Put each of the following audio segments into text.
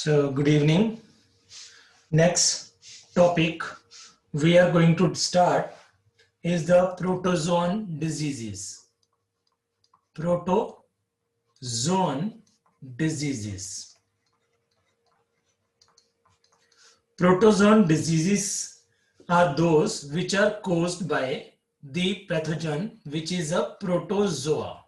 So, good evening. Next topic we are going to start is the protozoan diseases. Protozoan diseases. Protozoan diseases are those which are caused by the pathogen which is a protozoa.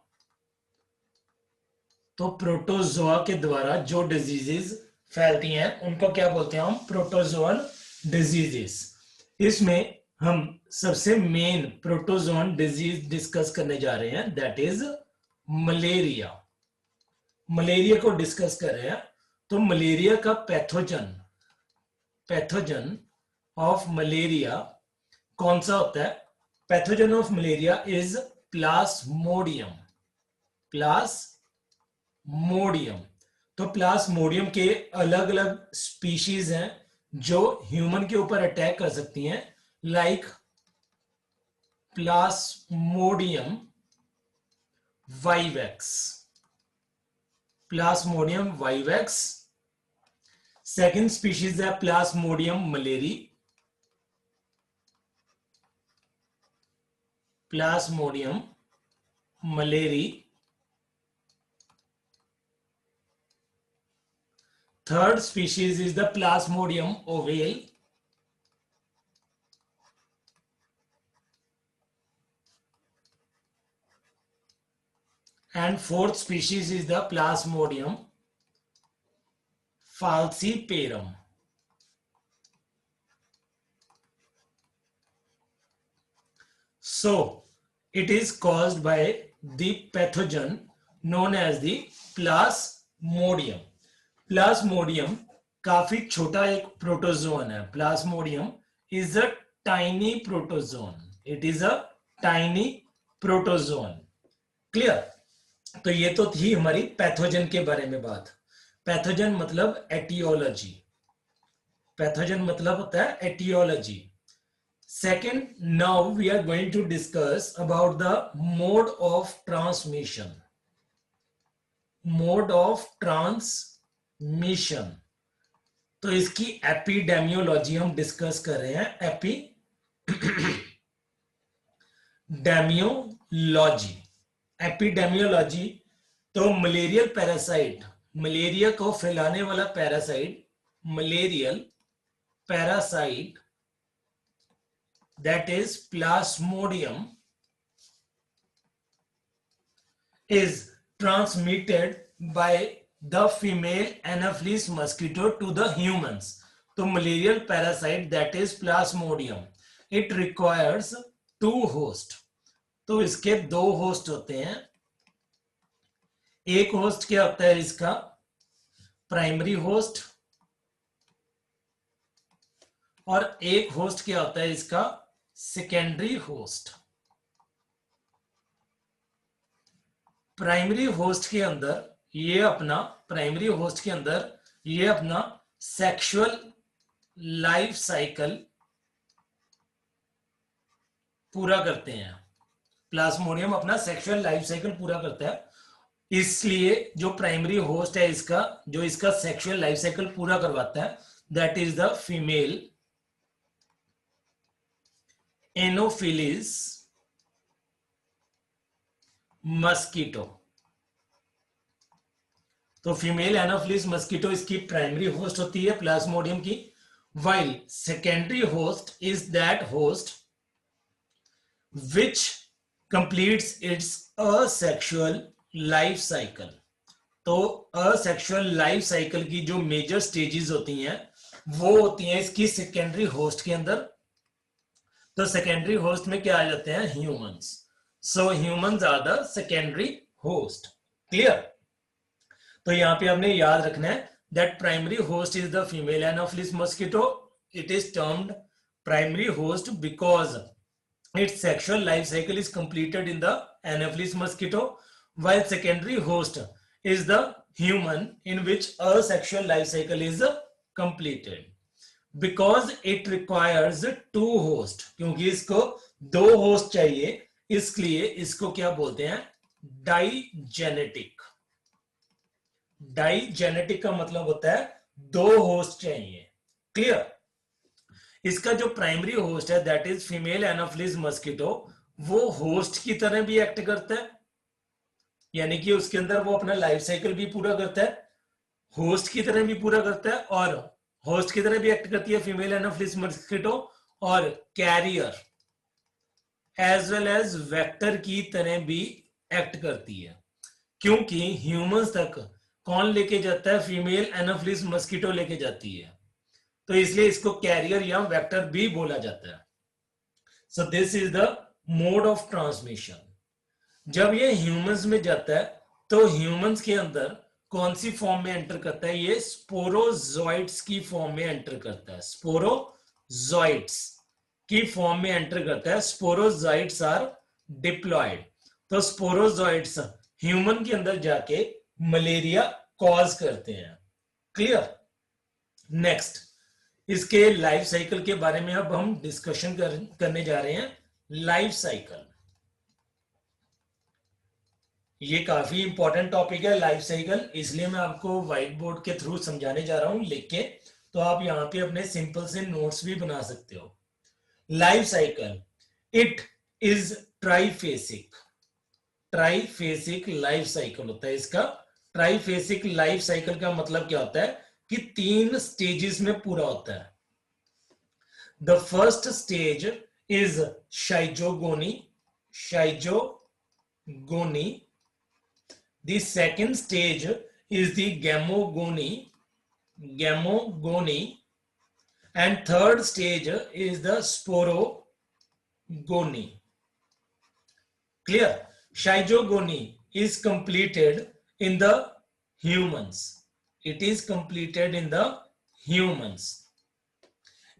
तो protozoa के द्वारा जो diseases फैलती हैं उनको क्या बोलते हैं हम? Protozoan diseases. इसमें हम सबसे मेन प्रोटोजोन डिजीज डिस्कस करने जा रहे हैं, दैट इज मलेरिया। मलेरिया को डिस्कस कर रहे हैं। तो मलेरिया का पैथोजन ऑफ मलेरिया कौन सा होता है? Pathogen of malaria is Plasmodium. Plasmodium. तो प्लाज्मोडियम के अलग अलग स्पीशीज हैं जो ह्यूमन के ऊपर अटैक कर सकती हैं, like plasmodium vivax. Plasmodium vivax. Second species है plasmodium malariae. Plasmodium malariae. Third species is the Plasmodium ovale. And fourth species is the Plasmodium falciparum. So, it is caused by the pathogen known as the Plasmodium. Plasmodium काफी छोटा एक protozoan है। Plasmodium is a tiny protozoan. It is a tiny protozoan. Clear? तो ये तो थी हमारी pathogen के बारे में बात। पैथोजन मतलब एटियोलॉजी। पैथोजन मतलब होता है aetiology. Second, now we are going to discuss about the mode of transmission. Mode of transmission. तो इसकी एपिडेमियोलॉजी हम डिस्कस कर रहे हैं। एपिडेमियोलॉजी। तो मलेरियल पैरासाइट, मलेरिया को फैलाने वाला parasite, malarial parasite that is Plasmodium is transmitted by the female Anopheles mosquito to the humans. तो malarial parasite that is Plasmodium, it requires 2 host. तो इसके 2 होस्ट होते हैं। एक होस्ट क्या होता है इसका? Primary host. और एक होस्ट क्या होता है इसका? Secondary host. प्राइमरी होस्ट के अंदर ये अपना सेक्सुअल लाइफ साइकिल पूरा करते हैं। प्लाज्मोडियम अपना सेक्सुअल लाइफ साइकिल पूरा करता है, इसलिए जो प्राइमरी होस्ट है इसका, जो इसका सेक्सुअल लाइफ साइकिल पूरा करवाता है, that is the female anopheles mosquito. तो फीमेल एनोफिलिस मस्कीटो इसकी प्राइमरी होस्ट होती है प्लाज्मोडियम की, while secondary host is that host which completes its asexual life cycle. तो asexual life cycle की जो मेजर स्टेजेस होती हैं वो होती हैं इसकी सेकेंडरी होस्ट के अंदर। तो सेकेंडरी होस्ट में क्या आ जाते हैं? Humans. So humans are the secondary host. Clear? तो यहां पे आपने याद रखना है that primary host is the female Anopheles mosquito. It is termed primary host because its sexual life cycle is completed in the Anopheles mosquito, while secondary host is the human in which a sexual life cycle is completed. Because it requires 2 host, क्योंकि इसको 2 host चाहिए, इसलिए इसको क्या बोलते हैं? Digenetic. Digenetic का मतलब होता है दो होस्ट चाहिए। क्लियर? इसका जो प्राइमरी होस्ट है that is female anopheles mosquito, वो होस्ट की तरह भी एक्ट करता है, यानी कि उसके अंदर वो अपना लाइफ साइकिल भी पूरा करता है, होस्ट की तरह भी पूरा करता है, और होस्ट की तरह भी एक्ट करती है फीमेल एनाफिलिस मस्कीटो, और carrier as well as vector की तरह भी एक्ट करती है। क्योंकि ह्यूमंस तक कौन लेके जाता है? फीमेल एनाफिलिस मस्कीटो लेके जाती है, तो इसलिए इसको कैरियर या वेक्टर भी बोला जाता है। So this is the mode of transmission. जब ये ह्यूमंस में जाता है तो ह्यूमंस के अंदर कौन सी फॉर्म में एंटर करता है? ये स्पोरोजोइट्स की फॉर्म में एंटर करता है, स्पोरोजोइट्स की फॉर्म में एंटर करता है। स्पोरोजोइट्स आर डिप्लॉयड, तो स्पोरोजोइट्स ह्यूमन के अंदर जाके मलेरिया कॉज करते हैं। क्लियर? नेक्स्ट, इसके लाइफ साइकिल के बारे में अब हम डिस्कशन करने जा रहे हैं। लाइफ साइकिल, ये काफी इंपॉर्टेंट टॉपिक है लाइफ साइकिल, इसलिए मैं आपको व्हाइट बोर्ड के थ्रू समझाने जा रहा हूं लिख के, तो आप यहां पे अपने सिंपल से नोट्स भी बना सकते हो। Life cycle, it is triphasic, triphasic life cycle होता है इसका। ट्राइफेसिक लाइफ साइकिल का मतलब क्या होता है कि 3 स्टेजेस में पूरा होता है। The first stage is schizogony, schizogony. The second stage is the gamogony, gamogony, and third stage is the sporogony. Clear? Schizogony is completed in the humans. It is completed in the humans.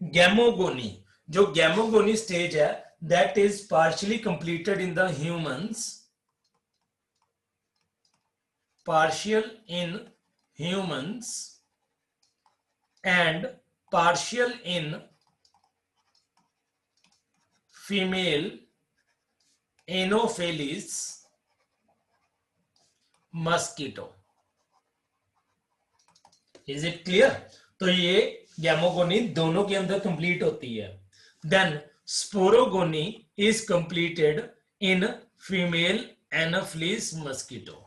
Gamogony, जो gamogony stage है, that is partially completed in the humans. Partial in humans and partial in female Anopheles mosquito. Is it clear? तो ये गैमोगोनी दोनों के अंदर complete होती है। Then sporogony is completed in female anopheles mosquito.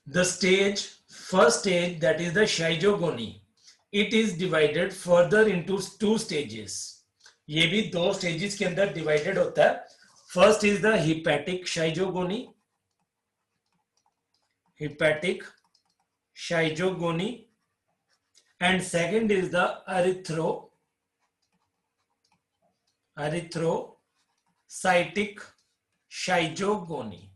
The first stage, that is the schizogony, it is divided further into 2 stages. ये भी 2 stages के अंदर divided होता है। First is the hepatic schizogony, hepatic schizogony, and second is the erythrocytic schizogony.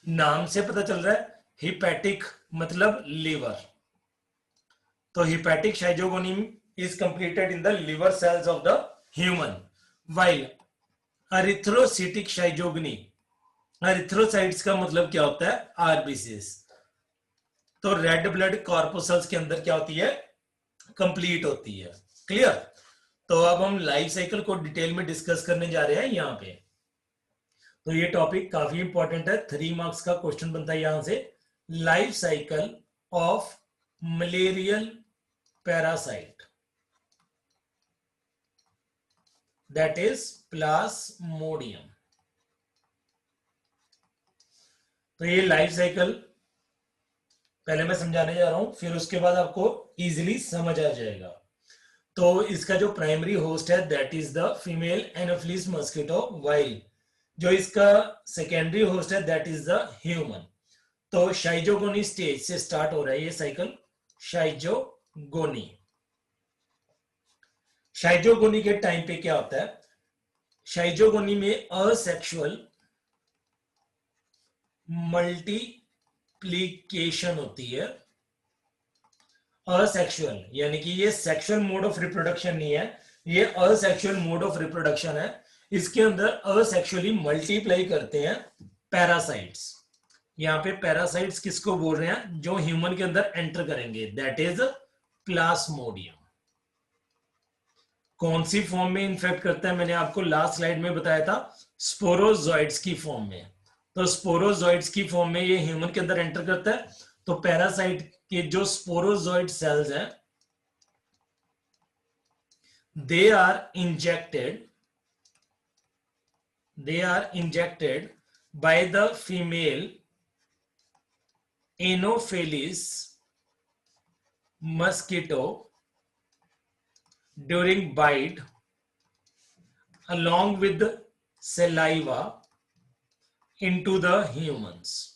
नाम से पता चल रहा है, हिपैटिक मतलब लीवर, तो hepatic schizogony is completed in the liver cells of the human, while erythrocytic schizogony, erythrocytes का मतलब क्या होता है? आरबीसीज, तो रेड ब्लड कॉर्पोसल्स के अंदर क्या होती है? कंप्लीट होती है। क्लियर? तो अब हम लाइफ साइकिल को डिटेल में डिस्कस करने जा रहे हैं यहां पे। तो ये टॉपिक काफी इंपॉर्टेंट है, 3 मार्क्स का क्वेश्चन बनता है यहां से। Life cycle of malarial parasite, that is Plasmodium. तो ये लाइफ साइकिल पहले मैं समझाने जा रहा हूं, फिर उसके बाद आपको इजीली समझ आ जाएगा। तो इसका जो प्राइमरी होस्ट है that is the female anopheles mosquito, while जो इसका सेकेंडरी होस्ट है दैट इज द ह्यूमन। तो शाइजोगोनी स्टेज से स्टार्ट हो रहा है ये साइकिल, शाइजोगोनी। शाइजोगोनी के टाइम पे क्या होता है? शाइजोगोनी में असेक्सुअल मल्टीप्लीकेशन होती है। असेक्सुअल यानी कि ये सेक्सुअल मोड ऑफ रिप्रोडक्शन नहीं है, ये असेक्सुअल मोड ऑफ रिप्रोडक्शन है। इसके अंदर असेक्सुअली मल्टीप्लाई करते हैं पैरासाइट्स। यहां पे पैरासाइट्स किसको बोल रहे हैं? जो ह्यूमन के अंदर एंटर करेंगे, दैट इज प्लाज्मोडियम। कौन सी फॉर्म में इन्फेक्ट करता है? मैंने आपको लास्ट स्लाइड में बताया था, स्पोरोजॉइड्स की फॉर्म में। तो स्पोरोजॉइड्स की फॉर्म में ये ह्यूमन के अंदर एंटर करता है। तो पैरासाइट के जो स्पोरोजॉइड सेल्स हैं, they are injected by the female Anopheles mosquito during bite along with the saliva into the humans।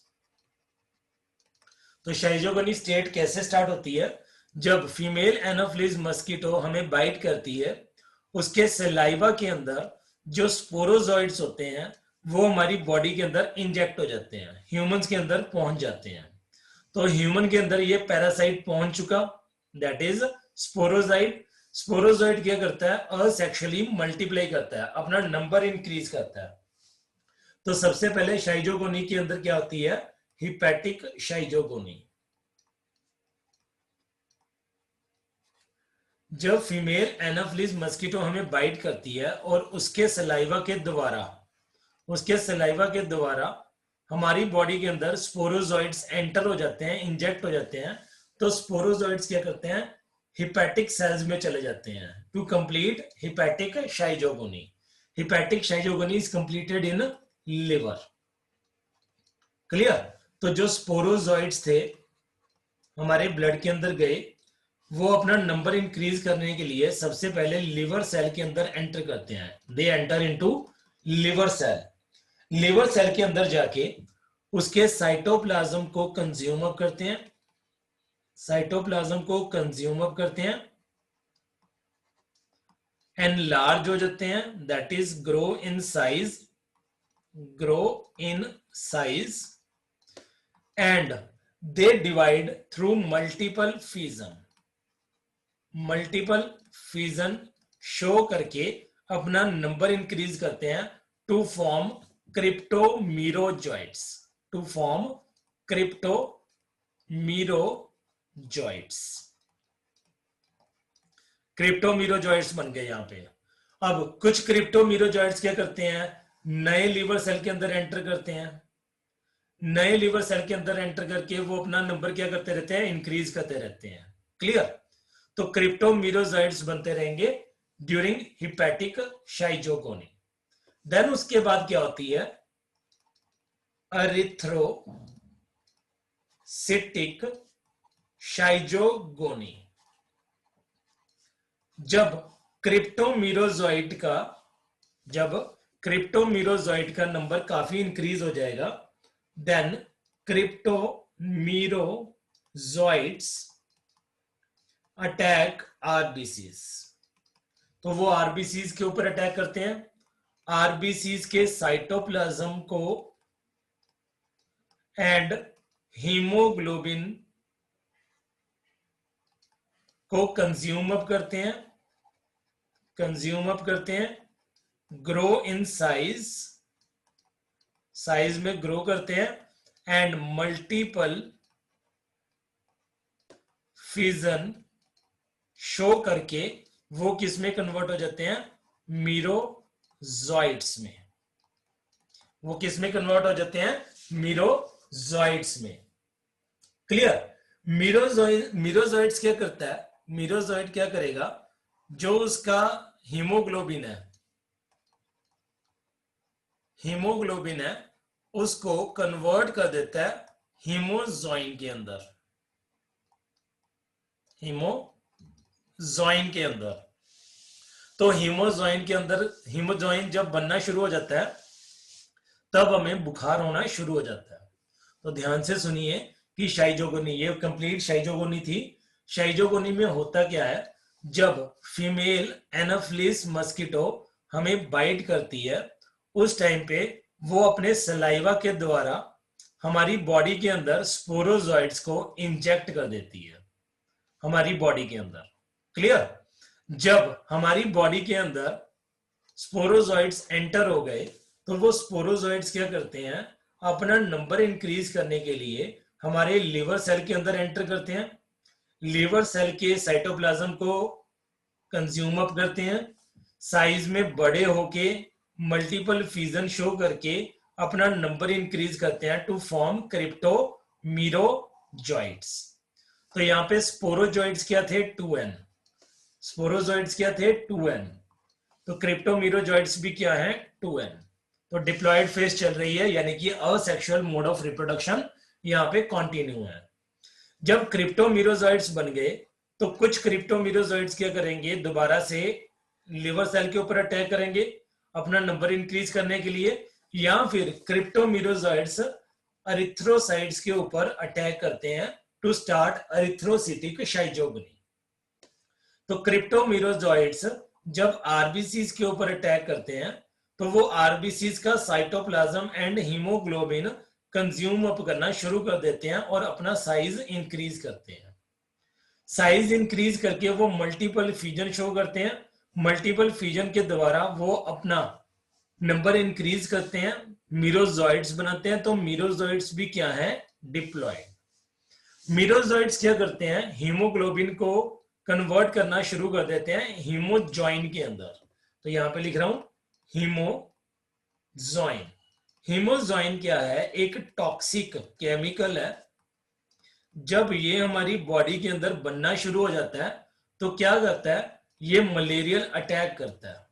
तो शाइजोगोनी स्टेट कैसे स्टार्ट होती है? जब फीमेल एनोफिलीज मस्कीटो हमें बाइट करती है, उसके सलाइवा के अंदर जो स्पोरोजॉइड्स होते हैं वो हमारी बॉडी के अंदर इंजेक्ट हो जाते हैं, ह्यूमंस के अंदर पहुंच जाते हैं। तो ह्यूमन के अंदर ये पैरासाइट पहुंच चुका, दैट इज स्पोरोजाइड। स्पोरोजॉइड क्या करता है? असेक्सुअली मल्टीप्लाई करता है, अपना नंबर इंक्रीज करता है। तो सबसे पहले शाइजोगोनी के अंदर क्या होती है? हिपैटिक शाइजोगोनी। जब फीमेल एनाफिलीज मस्कीटो हमें बाइट करती है और उसके सलाइवा के द्वारा हमारी बॉडी के अंदर स्पोरोजॉइड्स एंटर हो जाते हैं, इंजेक्ट हो जाते हैं। तो स्पोरोजॉइड्स क्या करते हैं? हिपैटिक सेल्स में चले जाते हैं to complete hepatic schizogony. Hepatic schizogony is completed in liver. Clear? तो जो स्पोरोजॉइड्स थे हमारे ब्लड के अंदर गए, वो अपना नंबर इंक्रीज करने के लिए सबसे पहले लिवर सेल के अंदर एंटर करते हैं। They enter into liver cell. Liver cell के अंदर जाके उसके साइटोप्लाज्म को कंज्यूम अप करते हैं, एनलार्ज हो जाते हैं, that is grow in size and they divide through multiple fission show करके अपना नंबर इंक्रीज करते हैं टू फॉर्म क्रिप्टोमीरोजॉइड्स। क्रिप्टोमीरोजॉइड्स बन गए यहां पे। अब कुछ क्रिप्टोमीरोजॉइड्स क्या करते हैं? नए लिवर सेल के अंदर एंटर करते हैं। नए लिवर सेल के अंदर एंटर करके वो अपना नंबर क्या करते रहते हैं? इंक्रीज करते रहते हैं। क्लियर? तो क्रिप्टोमीरोजॉइड्स बनते रहेंगे ड्यूरिंग हिपैटिक शाइजोगोनी। देन उसके बाद क्या होती है? एरिथ्रोसिटिक शाइजोगोनी। जब क्रिप्टोमीरोजॉइड का नंबर काफी इंक्रीज हो जाएगा, देन क्रिप्टोमीरोजॉइड्स अटैक आरबीसीज। तो वो आरबीसीज के ऊपर अटैक करते हैं, आरबीसीज के साइटोप्लाज्म को एंड हीमोग्लोबिन को कंज्यूम अप करते हैं, ग्रो इन साइज में ग्रो करते हैं, एंड मल्टीपल फिजन शो करके वो किस में कन्वर्ट हो जाते हैं? मीरोजॉइड्स में। मीरोजॉइड्स में। क्लियर? मीरोजॉइड्स क्या करता है? मीरोजॉइड क्या करेगा? जो उसका हीमोग्लोबिन है उसको कन्वर्ट कर देता है हीमोजॉइन के अंदर। तो हीमोजॉइन जब बनना शुरू हो जाता है तब हमें बुखार होना शुरू हो जाता है। तो ध्यान से सुनिए कि शाइजोगोनी, ये कंप्लीट शाइजोगोनी थी। शाइजोगोनी में होता क्या है? जब फीमेल एनाफिलीज मस्कीटो हमें बाइट करती है, उस टाइम पे वो अपने सलाइवा के द्वारा हमारी बॉडी के अंदर स्पोरोजॉइड्स को इंजेक्ट कर देती है हमारी बॉडी के अंदर। क्लियर? जब हमारी बॉडी के अंदर स्पोरोजॉइड्स एंटर हो गए तो वो स्पोरोजॉइड्स क्या करते हैं? अपना नंबर इंक्रीज करने के लिए हमारे लिवर सेल के अंदर एंटर करते हैं, लिवर सेल के साइटोप्लाज्म को कंज्यूम अप करते हैं, साइज में बड़े होके मल्टीपल फ्यूजन शो करके अपना नंबर इंक्रीज करते हैं टू फॉर्म क्रिप्टोमीरोजॉइट्स। तो यहाँ पे स्पोरोजॉइट्स क्या थे 2n, स्पोरोजॉइट्स क्या थे 2n, तो क्रिप्टोमीरोजॉइट्स भी क्या है 2n। तो डिप्लॉयड फेज चल रही है, यानी कि असेक्सुअल मोड ऑफ रिप्रोडक्शन यहाँ पे कंटिन्यू है। जब क्रिप्टोमीरोजॉइट्स बन गए तो कुछ क्रिप्टोमीरोजॉइट्स क्या करेंगे, दोबारा से लिवर सेल के ऊपर अटैक करेंगे अपना नंबर इंक्रीज करने के लिए, या फिर क्रिप्टोमीरोजॉइट्स एरिथ्रोसाइट्स के ऊपर अटैक करते हैं टू स्टार्ट एरिथ्रोसिटिक शाइजोगनी। तो क्रिप्टोमीरोजॉइट्स जब आरबीसीज के ऊपर अटैक करते हैं तो वो आरबीसीज का cytoplasm and haemoglobin consume up करना शुरू कर देते हैं और अपना साइज इंक्रीज करते हैं। साइज इंक्रीज करके वो मल्टीपल फ्यूजन शो करते हैं, मल्टीपल फ्यूजन के द्वारा वो अपना नंबर इंक्रीज करते हैं, मीरोजॉइट्स बनाते हैं। तो मीरोजॉइट्स भी क्या है, डिप्लॉयड। मीरोजॉइट्स क्या करते हैं, हीमोग्लोबिन को कन्वर्ट करना शुरू कर देते हैं हीमोजॉइन के अंदर। तो यहां पे लिख रहा हूं हीमोजॉइन। हीमोजॉइन क्या है, एक टॉक्सिक केमिकल है। जब ये हमारी बॉडी के अंदर बनना शुरू हो जाता है तो क्या करता है, ये मलेरियल अटैक करता है।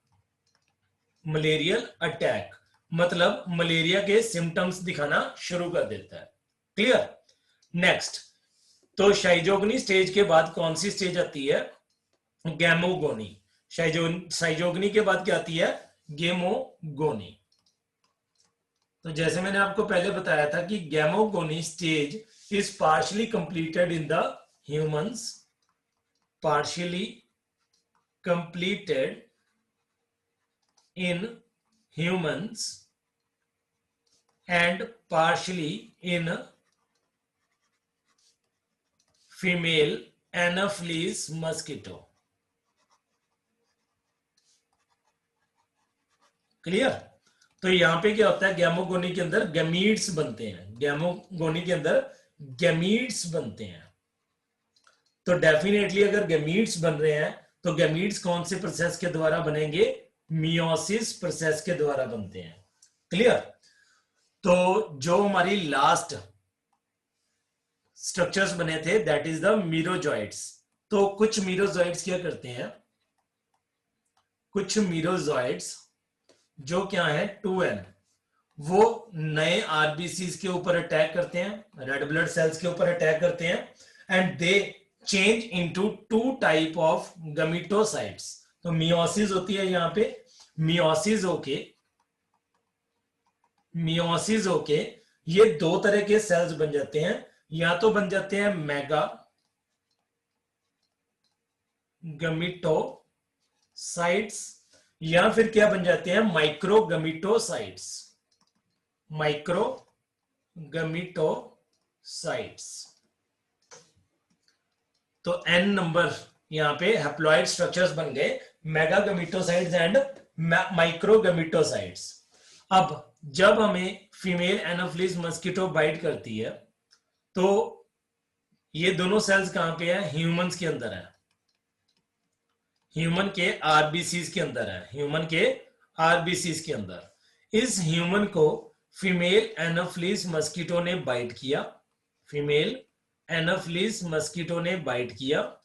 मलेरियल अटैक मतलब मलेरिया के सिम्टम्स दिखाना शुरू कर देता है। क्लियर। नेक्स्ट, तो शाइजोगनी स्टेज के बाद कौन सी स्टेज आती है, गैमोगोनी। शाइजोगनी के बाद क्या आती है, गेमोगोनी। तो जैसे मैंने आपको पहले बताया था कि गैमोगोनी stage is partially completed in the humans, partially completed in humans and partially in female Anopheles mosquito. Clear. तो यहां पे क्या होता है, गैमोगोनी के अंदर गैमीट्स बनते हैं, गैमोगोनी के अंदर गैमीट्स बनते हैं। तो डेफिनेटली अगर गैमीट्स बन रहे हैं तो गैमीट्स कौन से प्रोसेस के द्वारा बनेंगे, मियोसिस प्रोसेस के द्वारा बनते हैं। क्लियर। तो जो हमारी लास्ट स्ट्रक्चर्स बने थे दैट इज द मीरोजॉइट्स। तो कुछ मीरोजॉइट्स क्या करते हैं, कुछ मीरोजॉइट्स जो क्या है 2n, वो नए आरबीसीज के ऊपर अटैक करते हैं, रेड ब्लड सेल्स के ऊपर अटैक करते हैं and they change into 2 type of gametocytes. तो मियोसिस होती है यहां पे, मियोसिस होके ये 2 तरह के सेल्स बन जाते हैं, या तो बन जाते हैं मेगा गमीटोसाइट्स या फिर क्या बन जाते हैं, माइक्रोगमीटोसाइट्स, माइक्रोगमीटोसाइट्स। तो n नंबर यहां पे हैप्लॉइड स्ट्रक्चर्स बन गए, मेगागमीटोसाइट्स एंड माइक्रोगमीटोसाइट्स। अब जब हमें फीमेल एनोफिलीज मस्कीटो बाइट करती है तो ये दोनों सेल्स कहां पे है, ह्यूमंस के अंदर है, ह्यूमन के आरबीसीज के अंदर है, ह्यूमन के आरबीसीज के अंदर। इस ह्यूमन को फीमेल एनोफिलीज मस्कीटो ने बाइट किया, फीमेल एनोफिलीज मस्कीटो ने बाइट किया।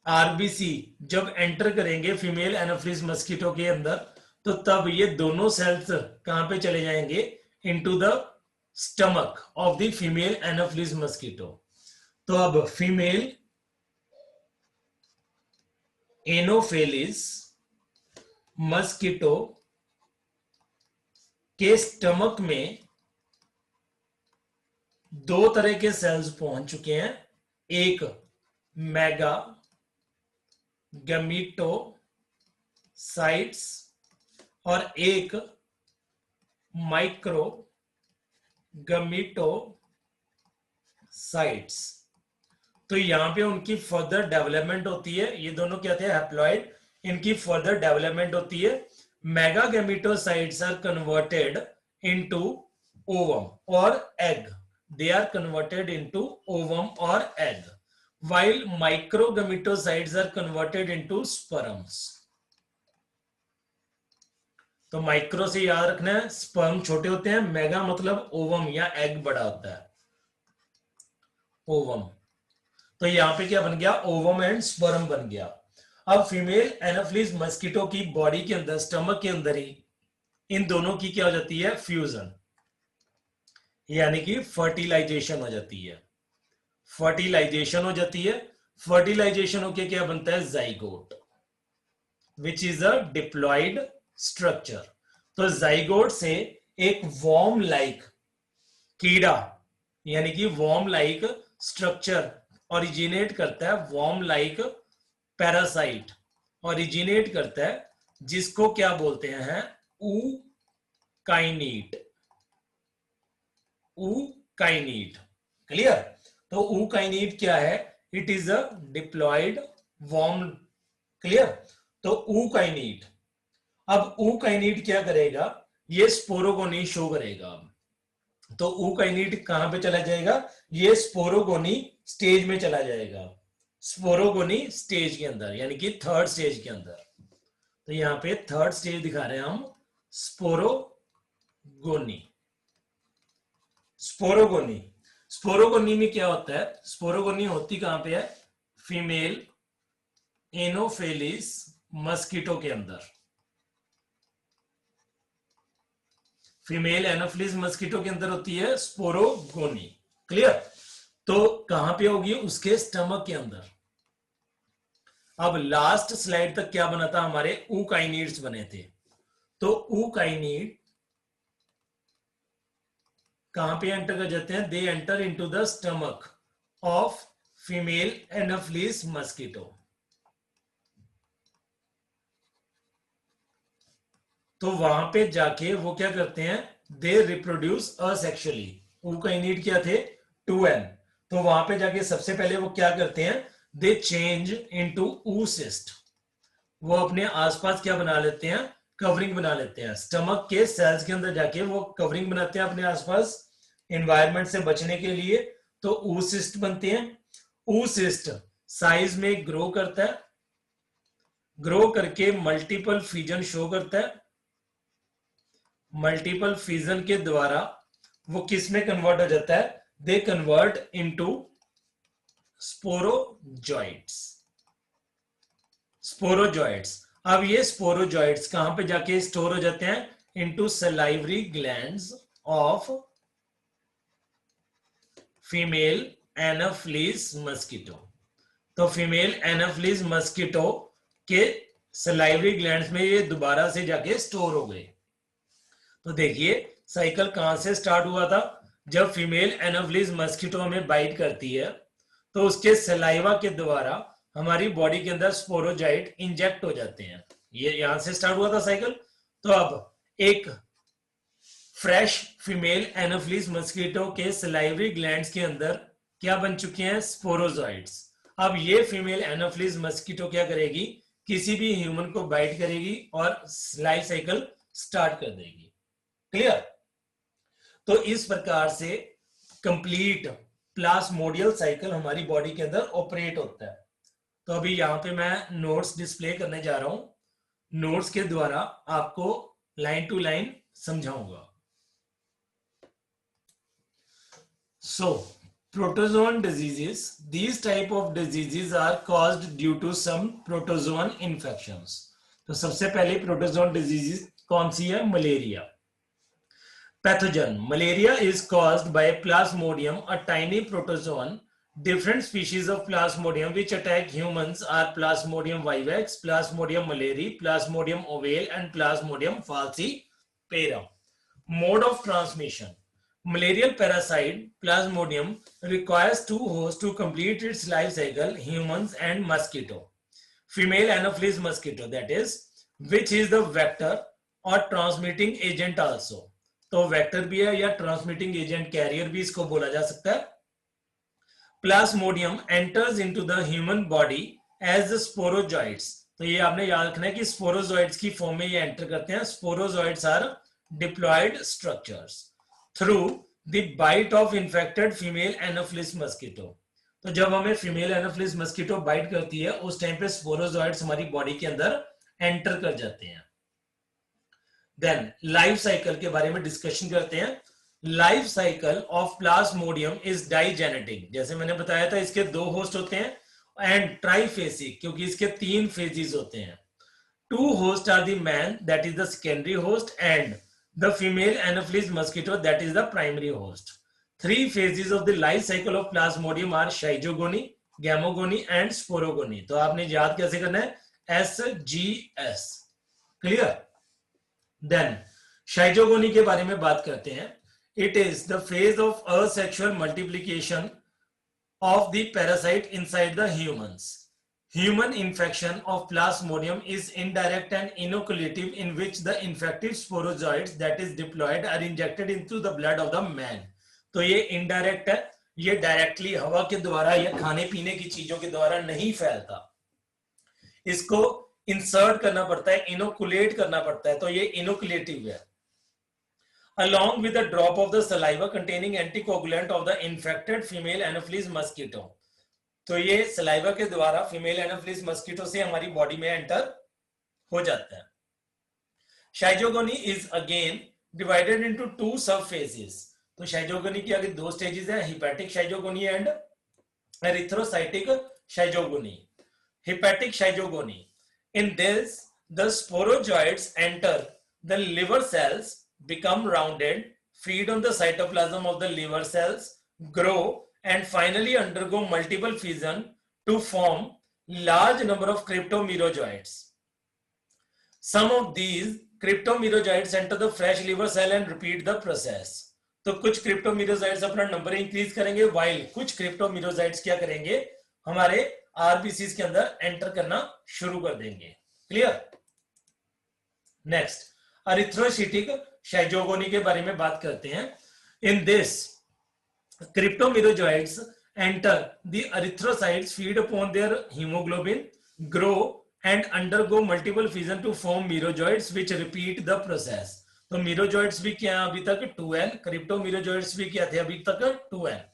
आरबीसी जब एंटर करेंगे फीमेल एनोफिलीज मस्कीटो के अंदर तो तब ये दोनों सेल्स कहां पे चले जाएंगे, into the stomach of the female anopheles mosquito. तो अब फीमेल एनोफिलीज मस्कीटो के स्टमक में 2 तरह के सेल्स पहुंच चुके हैं, एक मेगा गमीटोसाइट्स और एक माइक्रो गमीटोसाइट्स। तो यहां पे उनकी फर्दर डेवलपमेंट होती है, ये दोनों क्या थे हैप्लॉइड, इनकी फर्दर डेवलपमेंट होती है। Mega gametocytes are converted into ovum और egg, they are converted into ovum और egg. while microgametocytes are converted into sperms. तो माइक्रो से याद रखना है, स्पर्म छोटे होते हैं, मेगा मतलब ओवम या एग बड़ा होता है, ओवम। तो यहां पे क्या बन गया, ओवम एंड स्पर्म बन गया। अब फीमेल एनाफिलिस मस्कीटो की बॉडी के अंदर, स्टमक के अंदर ही इन दोनों की क्या हो जाती है, फ्यूजन, यानी कि फर्टिलाइजेशन हो जाती है, फर्टिलाइजेशन हो जाती है। फर्टिलाइजेशन होके क्या बनता है, zygote, which is a diploid structure. तो जाइगोट से एक वॉर्म लाइक कीड़ा, यानी कि वॉर्म लाइक स्ट्रक्चर ओरिजिनेट करता है, वॉर्म लाइक पैरासाइट ओरिजिनेट करता है, जिसको क्या बोलते हैं, ऊकाइनीट, ऊकाइनीट। क्लियर। तो ऊकाइनीट क्या है, it is a diploid worm. Clear. तो ऊकाइनीट, अब ऊकाइनीट क्या करेगा, ये स्पोरोगोनी शो करेगा। तो ऊकाइनीट कहां पे चला जाएगा, ये स्पोरोगोनी स्टेज में चला जाएगा, स्पोरोगोनी स्टेज के अंदर, यानी कि थर्ड स्टेज के अंदर। तो यहां पे थर्ड स्टेज दिखा रहे हैं हम, स्पोरोगोनी। स्पोरोगोनी, स्पोरोगोनी में क्या होता है, स्पोरोगोनी होती कहां पे है, फीमेल एनोफिलिस मस्कीटो के अंदर, फीमेल एनोफिलिस मस्कीटो के अंदर होती है स्पोरोगोनी। क्लियर। तो कहां पे होगी, उसके स्टमक के अंदर। अब लास्ट स्लाइड तक क्या बना था, हमारे ऊकाइनीड्स बने थे। तो ऊकाइनीड कहां पे एंटर कर जाते हैं, they enter into the stomach of female anopheles mosquito. तो वहां पे जाके वो क्या करते हैं, दे रिप्रोड्यूस असेक्सुअली। ऊकाइनीड क्या थे, 2n। तो वहां पे जाके सबसे पहले वो क्या करते हैं, दे चेंज इनटू oocyst। वो अपने आसपास क्या बना लेते हैं, कवरिंग बना लेते हैं, स्टमक के सेल्स के अंदर जाके वो कवरिंग बनाते हैं अपने आसपास एनवायरनमेंट से बचने के लिए। तो oocyst बनते हैं। oocyst साइज में ग्रो करता है, ग्रो करके मल्टीपल फ्यूजन शो करता है। मल्टीपल फ्यूजन के द्वारा वो किस में कन्वर्ट हो जाता है, they convert into sporozoites, sporozoites. अब ये स्पोरोजॉइट्स कहां पे जाके स्टोर हो जाते हैं, into salivary glands of female anopheles mosquito. तो फीमेल एनाफिलिस मस्कीटो के सलाइवरी ग्लैंड्स में ये दोबारा से जाके स्टोर हो गए। तो देखिए साइकिल कहां से स्टार्ट हुआ था, जब फीमेल एनाफिलिस मस्कीटो हमें बाइट करती है तो उसके सलाइवा के द्वारा हमारी बॉडी के अंदर स्पोरोजाइट इंजेक्ट हो जाते हैं। ये यहां से स्टार्ट हुआ था साइकिल। तो अब एक फ्रेश फीमेल एनाफिलिस मस्कीटो के सलाइवरी ग्लैंड्स के अंदर क्या बन चुके हैं, स्पोरोजॉइट्स। अब ये फीमेल एनाफिलिस मस्कीटो क्या करेगी, किसी भी ह्यूमन को बाइट करेगी और लाइफ साइकिल स्टार्ट कर देगी। क्लियर। तो इस प्रकार से कंप्लीट प्लाज्मोडियल साइकिल हमारी बॉडी के अंदर ऑपरेट होता है। तो अभी यहां पे मैं नोट्स डिस्प्ले करने जा रहा हूं, नोट्स के द्वारा आपको लाइन टू लाइन समझाऊंगा। So, protozoan diseases, these type of diseases are caused due to some protozoan infections. तो सबसे पहले प्रोटोजोन डिजीजेस कौन सी है, malaria. Pathogen, malaria is caused by plasmodium, a tiny protozoan. Different species of plasmodium which attack humans are plasmodium vivax, plasmodium malariae, plasmodium ovale and plasmodium falciparum. Mode of transmission, malarial parasite plasmodium requires two hosts to complete its life cycle, humans and mosquito. Female anopheles mosquito, that is, which is the vector or transmitting agent also. तो vector भी है या transmitting agent, career भी इसको बोला जा सकता है। Plasmodium enters into the human body as the sporozoites. तो ये आपने याद रखना है कि स्पोरोजॉइट्स की फॉर्म में ये एंटर करते हैं। Sporozoites are diploid structures through the bite of infected female anopheles mosquito. तो जब हमें फीमेल एनोफिलिस मस्कीटो बाइट करती है उस टाइम पे स्पोरोजोइड्स हमारी बॉडी के अंदर एंटर कर जाते हैं। देन लाइफ साइकिल के बारे में डिस्कशन करते हैं। Life cycle of Plasmodium is digenetic, जैसे मैंने बताया था इसके 2 होस्ट होते हैं, एंड ट्राइफेसिक क्योंकि इसके 3 फेजेस होते हैं। 2 hosts are the man, that is the secondary host, and the female Anopheles mosquito, that is the primary host. 3 phases of the life cycle of Plasmodium are schizogony, gamogony and sporogony. तो आपने याद कैसे करना है? SGS. Clear? Then schizogony के बारे में बात करते हैं। It is the phase of asexual multiplication of the parasite inside the humans. Human infection of Plasmodium is indirect and inoculative, in which the infective sporozoids that is diploid are injected into the blood of the man. तो ये indirect है, ये directly हवा के द्वारा या खाने पीने की चीजों के द्वारा नहीं फैलता, इसको insert करना पड़ता है, inoculate करना पड़ता है, तो ये inoculative है। Along with the drop of the saliva containing anticoagulant of the infected female Anopheles mosquito, तो ये सलाइवा के द्वारा फीमेल एनोफिलिस मस्कीटो से हमारी बॉडी में एंटर हो जाता है। शाइजोगोनी इज अगेन डिवाइडेड इनटू 2 सब फेजेस। तो शाइजोगोनी की आगे 2 स्टेजेस हैं, hepatic schizogony and erythrocytic schizogony. Hepatic schizogony, in this the sporozoites enter the liver cells, become rounded, feed on the cytoplasm of the liver cells, grow and finally undergo multiple fission to form large number of cryptomerozoites. Some of these cryptomerozoites enter the fresh liver cell and repeat the process. तो कुछ cryptomerozoites अपना number increase करेंगे, while कुछ cryptomerozoites क्या करेंगे, हमारे RBCs के अंदर एंटर करना शुरू कर देंगे। क्लियर? नेक्स्ट अरिथ्रोसाइटिक शाइजोगोनी के बारे में बात करते हैं। In this cryptomerozoites enter the erythrocytes, feed upon their hemoglobin, grow and undergo multiple fission to form merozoites which repeat the process. तो merozoites भी क्या अभी तक 2n, cryptomerozoites भी क्या थे अभी तक 2n.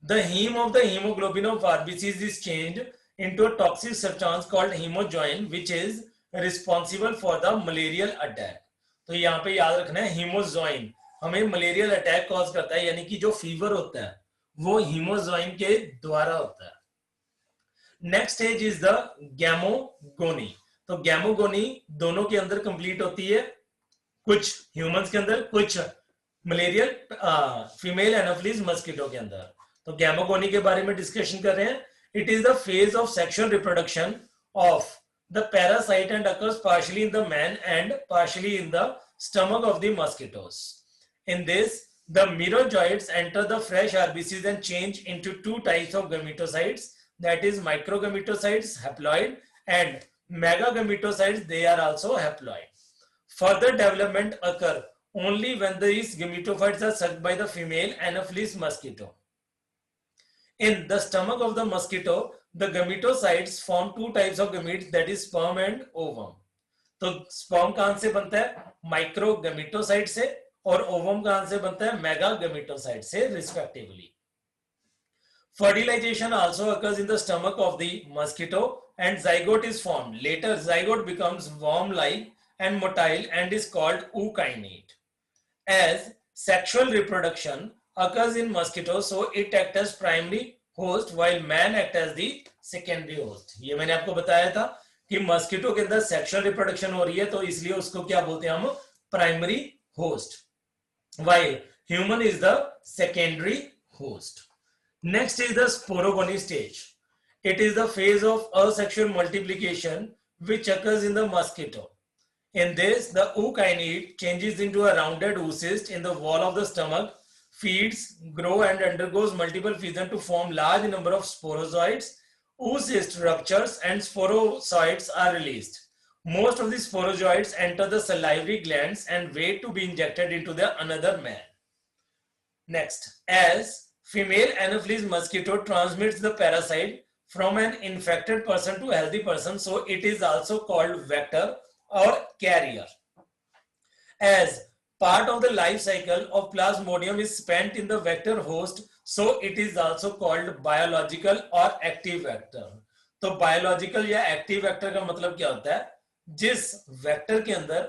The heme of the hemoglobin of RBCs is changed into a toxic substance called hemojoin, which is responsible for the malarial attack. तो यहाँ पे याद रखना है hemojoin हमें मलेरियल अटैक कॉज करता है, यानी कि जो फीवर होता है वो हीमोजॉइन के द्वारा होता है। Next stage is the gamogony. तो गैमोगोनी दोनों के अंदर कंप्लीट होती है, कुछ ह्यूमंस के अंदर, कुछ मलेरियल फीमेल एनोफिलिस मस्कीटो के अंदर। तो गैमोगोनी के बारे में डिस्कशन कर रहे हैं। It is the phase of sexual reproduction of the parasite and occurs partially in the man and partially in the stomach of the mosquitoes. In this, the merozoites enter the fresh RBCs and change into 2 types of gametocytes, that is microgametocytes, haploid, and megagametocytes, they are also haploid. Further development occur only when these gametophytes are sucked by the female Anopheles mosquito. In the stomach of the mosquito, the gametocytes form 2 types of gametes, that is sperm and ovum. तो sperm कहां से बनता है? माइक्रोगेमेटोसाइट से, और ovum कहां से बनता है? मेगागेमेटोसाइट से respectively. Fertilization also occurs in the stomach of the mosquito and zygote is formed. Later, zygote becomes worm-like and motile and is called ookinete. As sexual reproduction occurs in mosquitoes, so it acts as primary host while man acts as the secondary host. ये मैंने आपको बताया था कि mosquito के अंदर sexual reproduction हो रही है, तो इसलिए उसको क्या बोलते हैं हम? Primary host, while human is the secondary host. Next is the sporogony stage. It is the phase of asexual multiplication which occurs in the mosquito. In this, the ookinete changes into a rounded oocyst in the wall of the stomach, feeds, grows and undergoes multiple fission to form large number of sporozoites. Oocyst ruptures and sporozoites are released. Most of the sporozoites enter the salivary glands and wait to be injected into the another man. Next, as female Anopheles mosquito transmits the parasite from an infected person to a healthy person, so it is also called vector or carrier. As part of the life cycle of Plasmodium is spent in the vector host, so it is also called biological और active vector. तो biological या active vector का मतलब क्या होता है, जिस vector के अंदर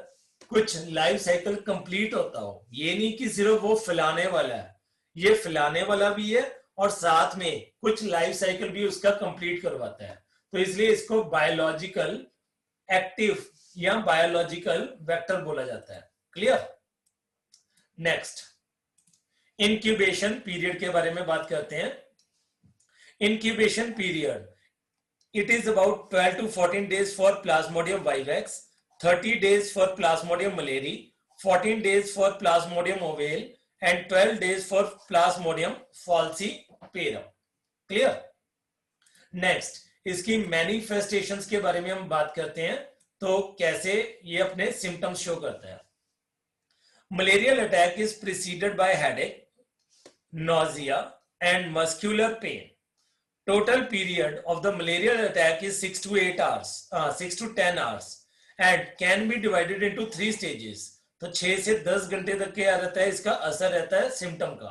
कुछ लाइफ साइकिल कंप्लीट होता हो। ये नहीं कि सिर्फ वो फैलाने वाला है, ये फैलाने वाला भी है और साथ में कुछ लाइफ साइकिल भी उसका कंप्लीट करवाता है। तो इसलिए इसको बायोलॉजिकल एक्टिव या बायोलॉजिकल वेक्टर बोला जाता है। क्लियर। नेक्स्ट, इंक्यूबेशन पीरियड के बारे में बात करते हैं। Incubation period, it is about 12 to 14 days for Plasmodium vivax, 30 days for Plasmodium malariae, 14 days for Plasmodium ovale and 12 days for Plasmodium falciparum. Clear? Next, इसकी मैनिफेस्टेशंस के बारे में हम बात करते हैं। तो कैसे ये अपने सिम्टम्स शो करता है। Malarial attack is preceded by headache, nausea and muscular pain. Total period of the malarial attack is 6 to 8 hours, 6 to 10 hours and can be divided into 3 stages. तो 6 से 10 घंटे तक क्या रहता है, इसका असर रहता है सिम्टम का।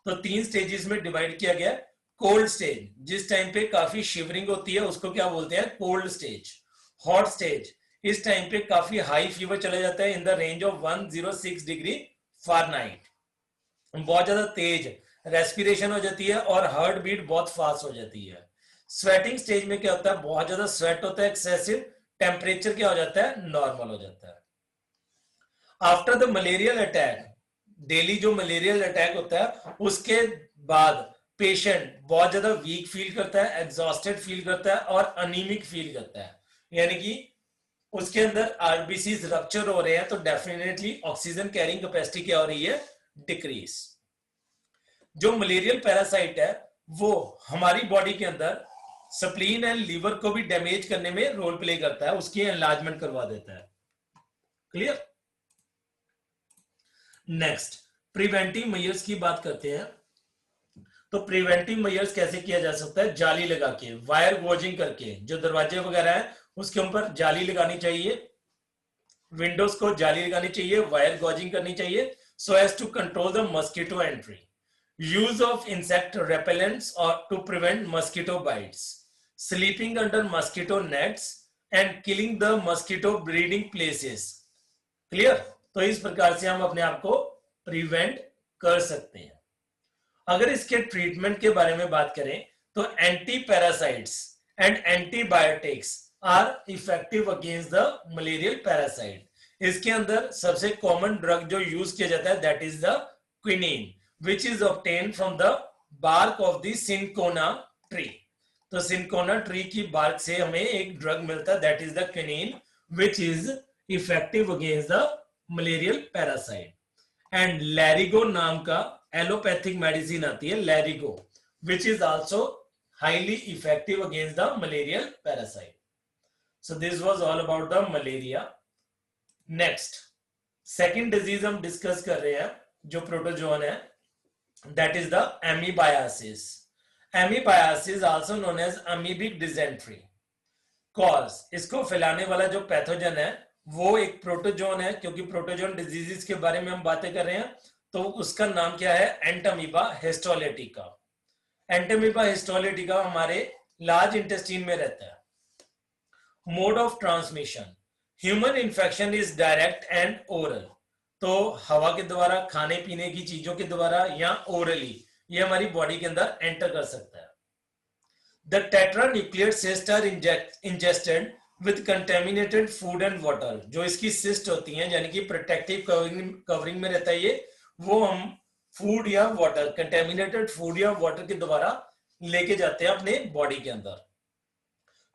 तो 3 स्टेजेस में डिवाइड किया गया। कोल्ड स्टेज, जिस टाइम पे काफी शिवरिंग होती है उसको क्या बोलते हैं, कोल्ड स्टेज। हॉट स्टेज, इस टाइम पे काफी हाई फीवर चला जाता है in the range of 106 degree Fahrenheit. बहुत ज्यादा तेज रेस्पिरेशन हो जाती है और हार्ट बीट बहुत फास्ट हो जाती है। स्वेटिंग स्टेज में क्या होता है, बहुत ज्यादा स्वेट होता है, एक्सेसिव, टेम्परेचर क्या हो जाता है, नॉर्मल हो जाता है। After the malarial attack, daily जो मलेरियल अटैक होता है उसके बाद पेशेंट बहुत ज्यादा वीक फील करता है, एग्जॉस्टेड फील करता है और अनीमिक फील करता है। यानी कि उसके अंदर आरबीसीज रप्चर हो रहे हैं, तो डेफिनेटली ऑक्सीजन कैरिंग कैपेसिटी क्या हो रही है, डिक्रीज। जो मलेरियल पैरासाइट है वो हमारी बॉडी के अंदर स्प्लीन एंड लीवर को भी डैमेज करने में रोल प्ले करता है, उसकी एनलार्जमेंट करवा देता है। क्लियर। नेक्स्ट, प्रिवेंटिव मेजर्स की बात करते हैं। तो प्रिवेंटिव मेजर्स कैसे किया जा सकता है, जाली लगा के, वायर गॉजिंग करके, जो दरवाजे वगैरह है उसके ऊपर जाली लगानी चाहिए, विंडोज को जाली लगानी चाहिए, वायर गॉजिंग करनी चाहिए, so as to control the mosquito entry. Use of insect repellents or to prevent mosquito bites, sleeping under mosquito nets and killing the mosquito breeding places. Clear? तो इस प्रकार से हम अपने आप को प्रिवेंट कर सकते हैं। अगर इसके ट्रीटमेंट के बारे में बात करें तो anti parasites and antibiotics are effective against the malarial parasite. इसके अंदर सबसे कॉमन ड्रग जो यूज किया जाता है that is the quinine, which is obtained from the bark of the cinchona tree. तो cinchona tree की bark से हमें एक ड्रग मिलता है that is the quinine, which is effective against the malarial parasite. And Larigo नाम का allopathic medicine आती है Larigo, which is also highly effective against the malarial parasite. So this was all about the malaria. Next, second disease हम discuss कर रहे हैं जो protozoan है, that is the amoebiasis. Amoebiasis also known as amoebic dysentery. Cause, इसको फैलाने वाला जो पैथोजन है वो एक प्रोटोजोन है, क्योंकि प्रोटोजोन डिजीजेस के बारे में हम बातें कर रहे हैं, तो उसका नाम क्या है, एंटामीबा हिस्टोलिटिका। एंटामीबा हिस्टोलिटिका हमारे लार्ज इंटेस्टाइन में रहता है। Mode of transmission, human infection is direct and oral. तो हवा के द्वारा, खाने पीने की चीजों के द्वारा या ओरली ये हमारी बॉडी के अंदर एंटर कर सकता है। The tetranuclear cyst are ingested with contaminated food and water. जो इसकी सिस्ट होती हैं यानी कि प्रोटेक्टिव कवरिंग में रहता है ये, वो हम फूड या वाटर, कंटेमिनेटेड फूड या वाटर के द्वारा लेके जाते हैं अपने बॉडी के अंदर।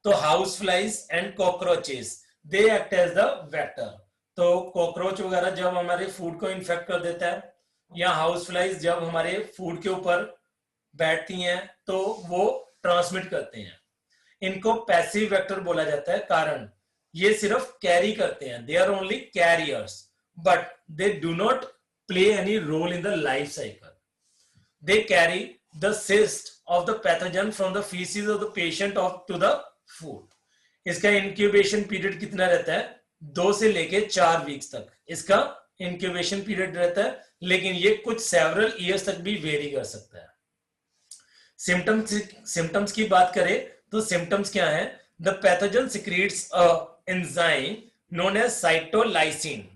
तो house flies and cockroaches they act as the vector. तो कॉकरोच वगैरह जब हमारे फूड को इन्फेक्ट कर देता है, या हाउस फ्लाइज जब हमारे फूड के ऊपर बैठती हैं तो वो ट्रांसमिट करते हैं। इनको पैसिव वेक्टर बोला जाता है, कारण ये सिर्फ कैरी करते हैं, they are only carriers but they do not play any role in the life cycle. They carry the cyst of the pathogen from the faeces of the patient of to the food. इसका incubation period कितना रहता है, 2 से लेके 4 weeks तक इसका incubation period रहता है। लेकिन ये कुछ सेवरल ईयर्स तक भी वेरी कर सकता है। सिम्टम्स की बात करें तो सिम्टम्स क्या है? The pathogen secretes a enzyme known as cytolysin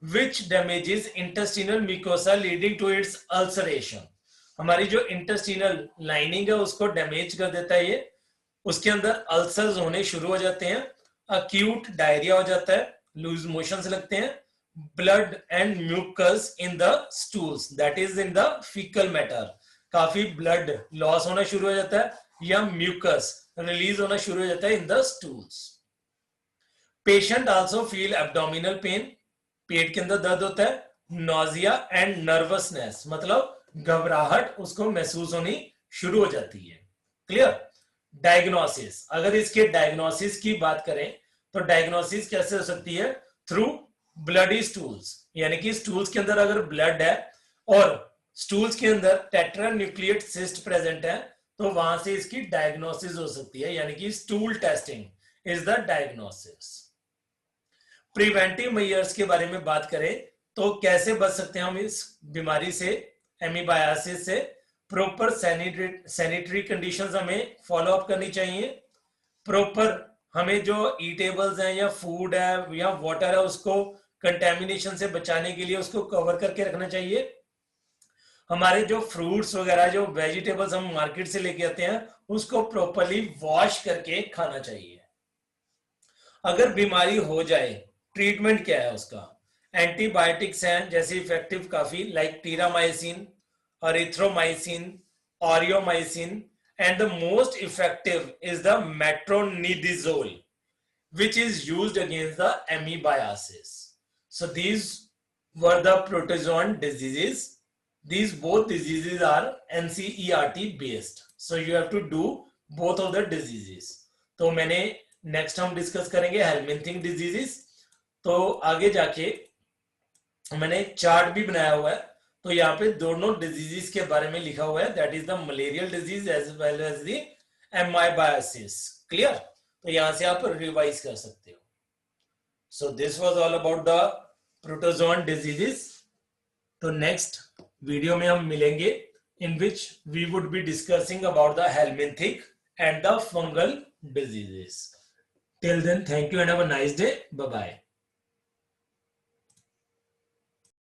which damages intestinal mucosa leading to its ulceration। हमारी जो इंटेस्टिनल लाइनिंग है उसको डैमेज कर देता है ये, उसके अंदर अल्सर्स होने शुरू हो जाते हैं, अक्यूट डायरिया हो जाता है, लूज मोशंस लगते हैं, blood and mucus in the stools that is in the faecal matter, काफी ब्लड लॉस होना शुरू हो जाता है या म्यूकस रिलीज होना शुरू हो जाता है in the stools. Patient also feel abdominal pain, पेट के अंदर दर्द होता है, नोजिया एंड नर्वसनेस मतलब घबराहट उसको महसूस होनी शुरू हो जाती है। क्लियर? डायग्नोसिस, अगर इसके डायग्नोसिस की बात करें तो डायग्नोसिस कैसे हो सकती है? थ्रू ब्लडी स्टूल्स, यानी कि स्टूल्स के अंदर अगर ब्लड है और स्टूल्स के अंदर टेट्रान्यूक्लिएट सिस्ट प्रेजेंट है तो वहां से इसकी डायग्नोसिस हो सकती है, यानी कि stool testing is the diagnosis. Preventive measures के बारे में बात करें तो कैसे बच सकते हैं हम इस बीमारी से, एमीबायासिस से? प्रॉपर सैनिटरी कंडीशंस हमें फॉलो अप करनी चाहिए। प्रॉपर हमें जो ईटेबल्स हैं या फूड है या वाटर है उसको कंटेमिनेशन से बचाने के लिए उसको कवर करके रखना चाहिए। हमारे जो फ्रूट्स वगैरह जो वेजिटेबल्स हम मार्केट से लेके आते हैं उसको प्रॉपरली वॉश करके खाना चाहिए। अगर बीमारी हो जाए ट्रीटमेंट क्या है उसका? एंटीबायोटिक्स हैं जैसे इफेक्टिव काफी, like टीरामाइसिन, अरिथ्रोमाइसिन, ऑरियोमाइसिन, and the most effective is the metronidazole which is used against the amoebiasis. So these were the protozoan diseases. These both diseases are NCERT based, so you have to do both of the diseases. तो मैंने next हम discuss करेंगे हेलमिंथिंग diseases. तो आगे जाके मैंने chart भी बनाया हुआ है, तो यहाँ पे दोनों डिजीजेस के बारे में लिखा हुआ है, that is the malarial disease as well as the amoebiasis. Clear? तो यहाँ से आप रिवाइज कर सकते हो। So this was all about the protozoan diseases. तो नेक्स्ट वीडियो में हम मिलेंगे in which we would be discussing about the helminthic and the fungal diseases. Till then, thank you and have a nice day. Bye bye.